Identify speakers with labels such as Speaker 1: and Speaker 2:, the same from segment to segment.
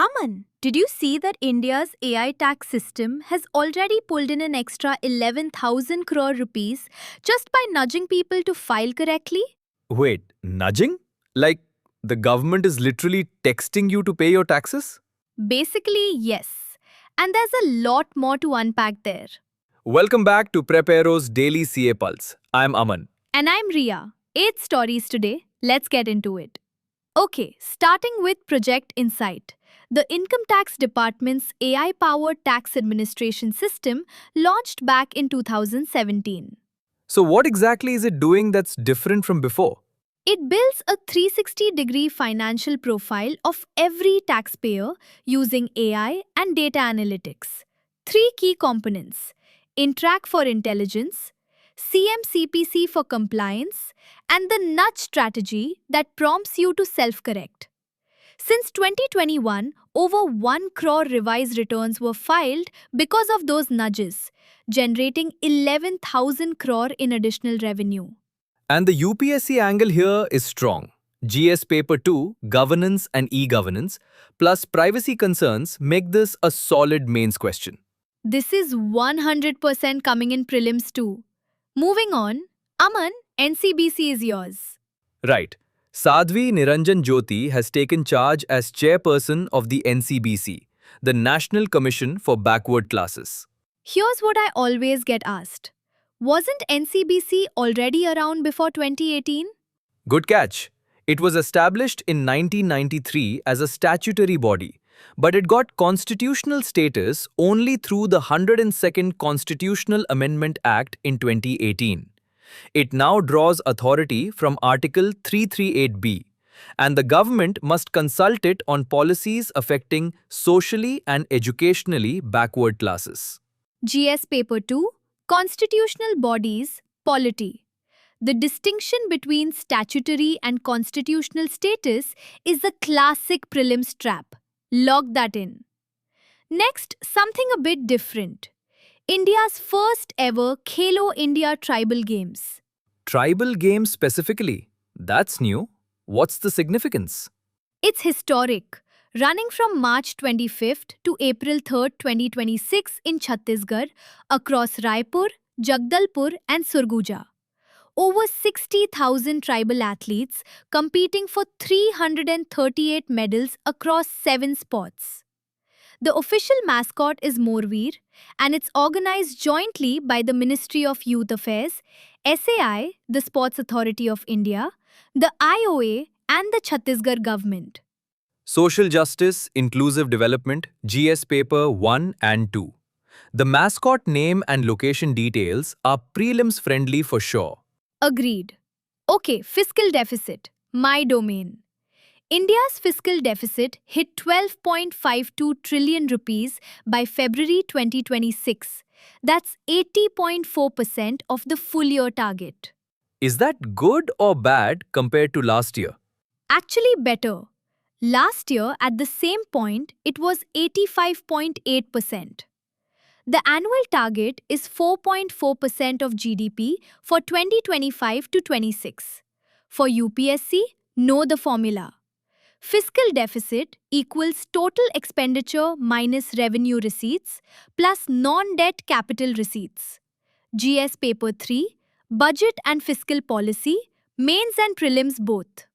Speaker 1: Aman, did you see that India's AI tax system has already pulled in an extra 11,000 crore rupees just by nudging people to file correctly?
Speaker 2: Wait, nudging? Like the government is literally texting you to pay your taxes?
Speaker 1: Basically, yes. And there's a lot more to unpack there.
Speaker 2: Welcome back to Preparo's Daily CA Pulse. I'm Aman.
Speaker 1: And I'm Ria. 8 stories today. Let's get into it. Okay, starting with Project Insight. The Income Tax Department's AI powered tax administration system launched back in 2017.
Speaker 2: So, what exactly is it doing that's different from before?
Speaker 1: It builds a 360-degree financial profile of every taxpayer using AI and data analytics. Three key components: Intrack for intelligence, CMCPC for compliance, and the nudge strategy that prompts you to self-correct. Since 2021, over 1 crore revised returns were filed because of those nudges, generating 11,000 crore in additional revenue.
Speaker 2: And the UPSC angle here is strong. GS Paper 2, governance and e-governance, plus privacy concerns make this a solid mains question.
Speaker 1: This is 100% coming in prelims too. Moving on, Aman, NCBC is yours.
Speaker 2: Right. Sadhvi Niranjan Jyoti has taken charge as chairperson of the NCBC, the National Commission for Backward Classes.
Speaker 1: Here's what I always get asked. Wasn't NCBC already around before 2018?
Speaker 2: Good catch. It was established in 1993 as a statutory body, but it got constitutional status only through the 102nd Constitutional Amendment Act in 2018. It now draws authority from Article 338B, and the government must consult it on policies affecting socially and educationally backward classes.
Speaker 1: GS Paper 2, Constitutional Bodies, Polity. The distinction between statutory and constitutional status is the classic prelims trap. Log that in. Next, something a bit different. India's first ever Khelo India Tribal Games.
Speaker 2: Tribal games specifically? That's new. What's the significance?
Speaker 1: It's historic, running from March 25th to April 3rd, 2026 in Chhattisgarh across Raipur, Jagdalpur and Surguja. Over 60,000 tribal athletes competing for 338 medals across 7 sports. The official mascot is Morveer, and it's organized jointly by the Ministry of Youth Affairs, SAI, the Sports Authority of India, the IOA, and the Chhattisgarh government.
Speaker 2: Social Justice, Inclusive Development, GS Paper 1 and 2. The mascot name and location details are prelims friendly for sure.
Speaker 1: Agreed. Okay, fiscal deficit. My domain. India's fiscal deficit hit 12.52 trillion rupees by February 2026. That's 80.4% of the full year target.
Speaker 2: Is that good or bad compared to last year?
Speaker 1: Actually better. Last year, at the same point, it was 85.8%. The annual target is 4.4% of GDP for 2025 to 26. For UPSC, know the formula. Fiscal deficit equals total expenditure minus revenue receipts plus non-debt capital receipts. GS Paper 3, Budget and Fiscal Policy, Mains and Prelims both.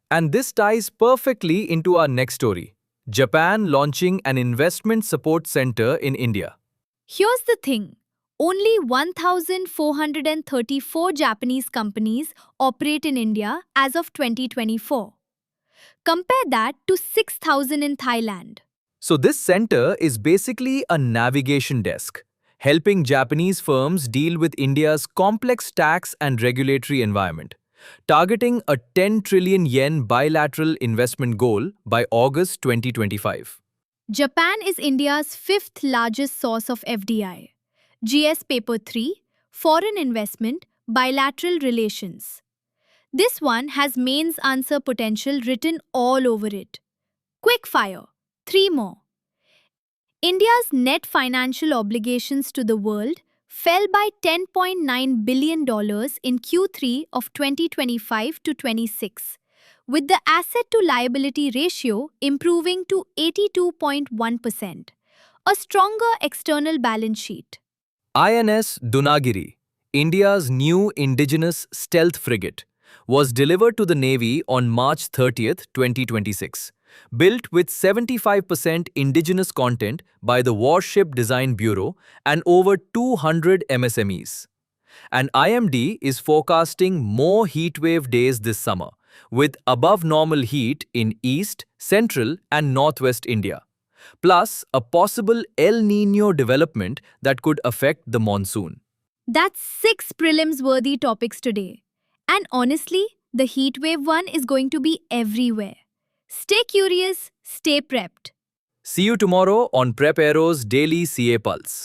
Speaker 2: And this ties perfectly into our next story. Japan launching an investment support center in India.
Speaker 1: Here's the thing. Only 1,434 Japanese companies operate in India as of 2024. Compare that to 6,000 in Thailand.
Speaker 2: So this center is basically a navigation desk, helping Japanese firms deal with India's complex tax and regulatory environment, targeting a 10 trillion yen bilateral investment goal by August 2025.
Speaker 1: Japan is India's fifth largest source of FDI. GS Paper 3, Foreign Investment, Bilateral Relations. This one has mains answer potential written all over it. Quick fire. 3 more. India's net financial obligations to the world fell by $10.9 billion in Q3 of 2025 to 26, with the asset to liability ratio improving to 82.1%, a stronger external balance sheet.
Speaker 2: INS Dunagiri, India's new indigenous stealth frigate, was delivered to the Navy on March 30th, 2026. Built with 75% indigenous content by the Warship Design Bureau and over 200 MSMEs. And IMD is forecasting more heatwave days this summer, with above normal heat in East, Central, and Northwest India. Plus, a possible El Nino development that could affect the monsoon.
Speaker 1: That's 6 prelims worthy topics today. And honestly, the heatwave one is going to be everywhere. Stay curious, stay prepped.
Speaker 2: See you tomorrow on Prep Aero's Daily CA Pulse.